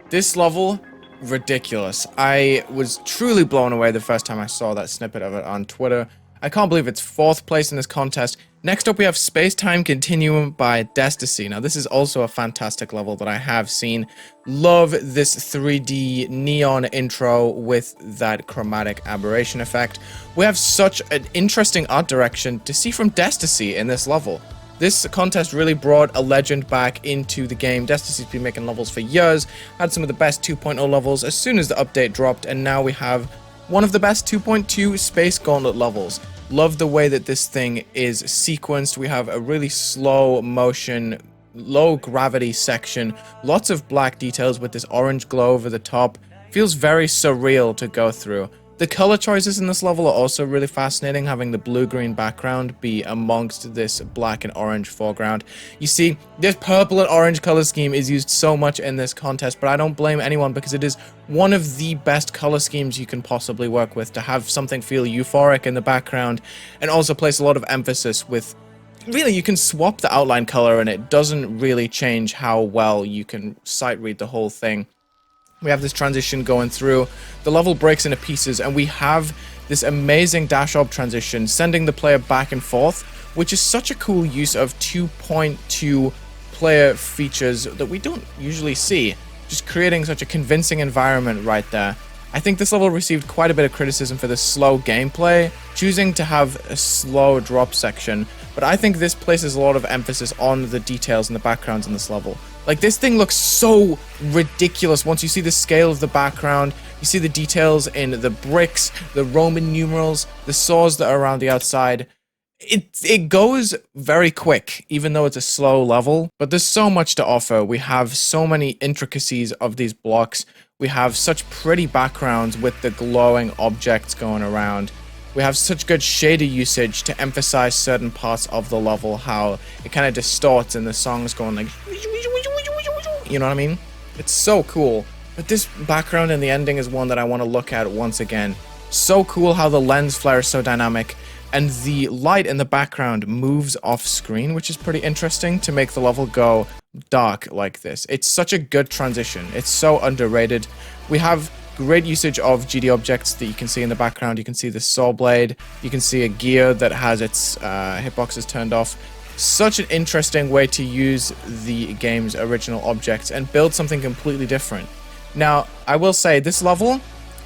This level, ridiculous. I was truly blown away the first time I saw that snippet of it on Twitter. I can't believe it's 4th place in this contest. Next up we have Spacetime Continuum by Desticy. Now this is also a fantastic level that I have seen. Love this 3D neon intro with that chromatic aberration effect. We have such an interesting art direction to see from Desticy in this level. This contest really brought a legend back into the game. Desticy's been making levels for years, had some of the best 2.0 levels as soon as the update dropped, and now we have one of the best 2.2 Space Gauntlet levels. Love the way that this thing is sequenced. We have a really slow motion, low gravity section, lots of black details with this orange glow over the top. Feels very surreal to go through. The color choices in this level are also really fascinating, having the blue-green background be amongst this black and orange foreground. You see, this purple and orange color scheme is used so much in this contest, but I don't blame anyone because it is one of the best color schemes you can possibly work with, to have something feel euphoric in the background and also place a lot of emphasis with... Really, you can swap the outline color and it doesn't really change how well you can sight read the whole thing. We have this transition going through, the level breaks into pieces, and we have this amazing dash-up transition, sending the player back and forth, which is such a cool use of 2.2 player features that we don't usually see, just creating such a convincing environment right there. I think this level received quite a bit of criticism for the slow gameplay, choosing to have a slow drop section, but I think this places a lot of emphasis on the details and the backgrounds in this level. Like, this thing looks so ridiculous once you see the scale of the background, you see the details in the bricks, the Roman numerals, the saws that are around the outside. It goes very quick, even though it's a slow level, but there's so much to offer. We have so many intricacies of these blocks. We have such pretty backgrounds with the glowing objects going around. We have such good shader usage to emphasize certain parts of the level, how it kind of distorts and the song's going like... You know what I mean? It's so cool. But this background and the ending is one that I want to look at once again. So cool how the lens flare is so dynamic, and the light in the background moves off screen, which is pretty interesting to make the level go dark like this. It's such a good transition. It's so underrated. We have great usage of GD objects that you can see in the background. You can see the saw blade. You can see a gear that has its hitboxes turned off. Such an interesting way to use the game's original objects and build something completely different. Now, I will say, this level,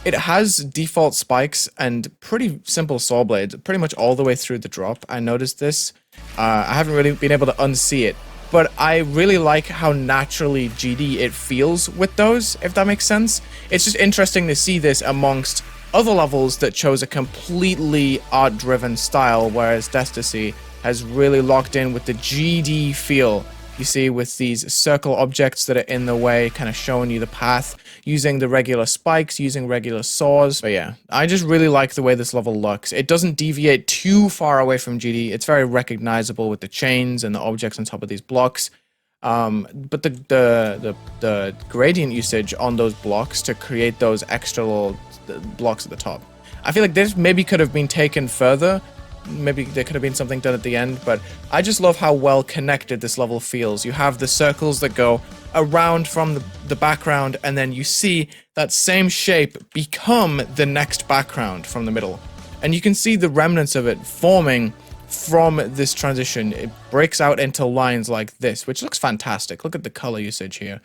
it has default spikes and pretty simple saw blades, pretty much all the way through the drop. I noticed this. I haven't really been able to unsee it, but I really like how naturally GD it feels with those, if that makes sense. It's just interesting to see this amongst other levels that chose a completely art-driven style, whereas Desticy has really locked in with the GD feel. You see, with these circle objects that are in the way, kind of showing you the path, using the regular spikes, using regular saws. But yeah, I just really like the way this level looks. It doesn't deviate too far away from GD. It's very recognizable with the chains and the objects on top of these blocks. But the gradient usage on those blocks to create those extra little blocks at the top, I feel like this maybe could have been taken further. Maybe there could have been something done at the end, but I just love how well connected this level feels. You have the circles that go around from the background, and then you see that same shape become the next background from the middle. And you can see the remnants of it forming from this transition. It breaks out into lines like this, which looks fantastic. Look at the color usage here.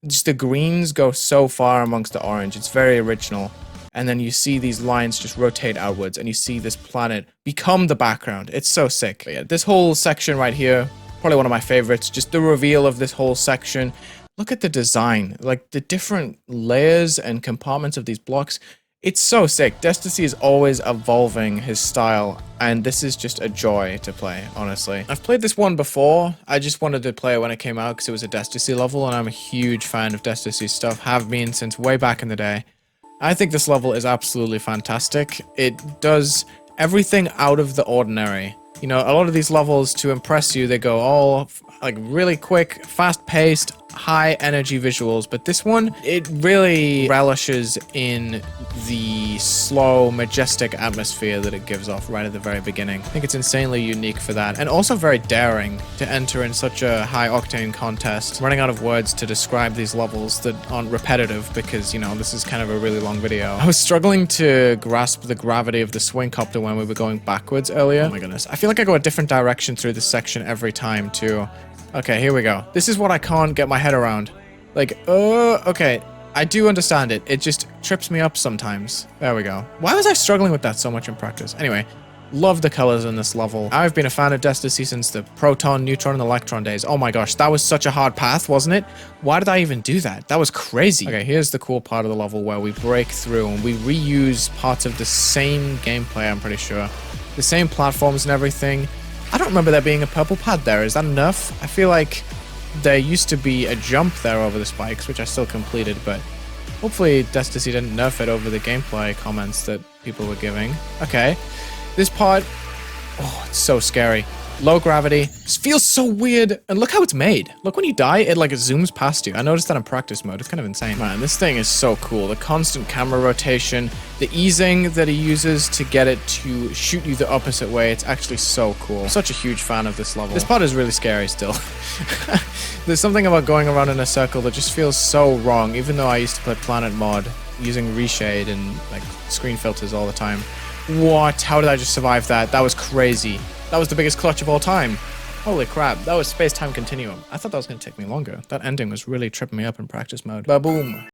Just the greens go so far amongst the orange. It's very original. And then you see these lines just rotate outwards, and you see this planet become the background. It's so sick. But yeah, this whole section right here, probably one of my favorites. Just the reveal of this whole section. Look at the design, like the different layers and compartments of these blocks. It's so sick. Desticy is always evolving his style, and this is just a joy to play, honestly. I've played this one before. I just wanted to play it when it came out because it was a Desticy level, and I'm a huge fan of Desticy stuff. Have been since way back in the day. I think this level is absolutely fantastic. It does everything out of the ordinary. You know, a lot of these levels, to impress you, they go all like really quick, fast-paced, high energy visuals, but this one, it really relishes in the slow, majestic atmosphere that it gives off right at the very beginning. I think it's insanely unique for that, and also very daring to enter in such a high octane contest. I'm running out of words to describe these levels that aren't repetitive because, you know, this is kind of a really long video. I was struggling to grasp the gravity of the swing copter when we were going backwards earlier. Oh my goodness. I feel like I go a different direction through this section every time too. Okay, here we go. This is what I can't get my head around. Like, okay. I do understand it. It just trips me up sometimes. There we go. Why was I struggling with that so much in practice? Anyway, love the colors in this level. I've been a fan of Desticy since the proton, neutron, and electron days. Oh my gosh, that was such a hard path, wasn't it? Why did I even do that? That was crazy. Okay, here's the cool part of the level where we break through and we reuse parts of the same gameplay, I'm pretty sure. The same platforms and everything. I don't remember there being a purple pad there. Is that enough? I feel like there used to be a jump there over the spikes, which I still completed, but hopefully Desticy didn't nerf it over the gameplay comments that people were giving. Okay, this part, oh, it's so scary. Low gravity, this feels so weird, and look how it's made. Look, when you die, it like zooms past you. I noticed that in practice mode, it's kind of insane. Man, this thing is so cool. The constant camera rotation, the easing that he uses to get it to shoot you the opposite way, it's actually so cool. Such a huge fan of this level. This part is really scary still. There's something about going around in a circle that just feels so wrong, even though I used to play Planet Mod using reshade and like screen filters all the time. What? How did I just survive that? That was crazy. That was the biggest clutch of all time. Holy crap, that was Spacetime Continuum. I thought that was going to take me longer. That ending was really tripping me up in practice mode. Ba-boom.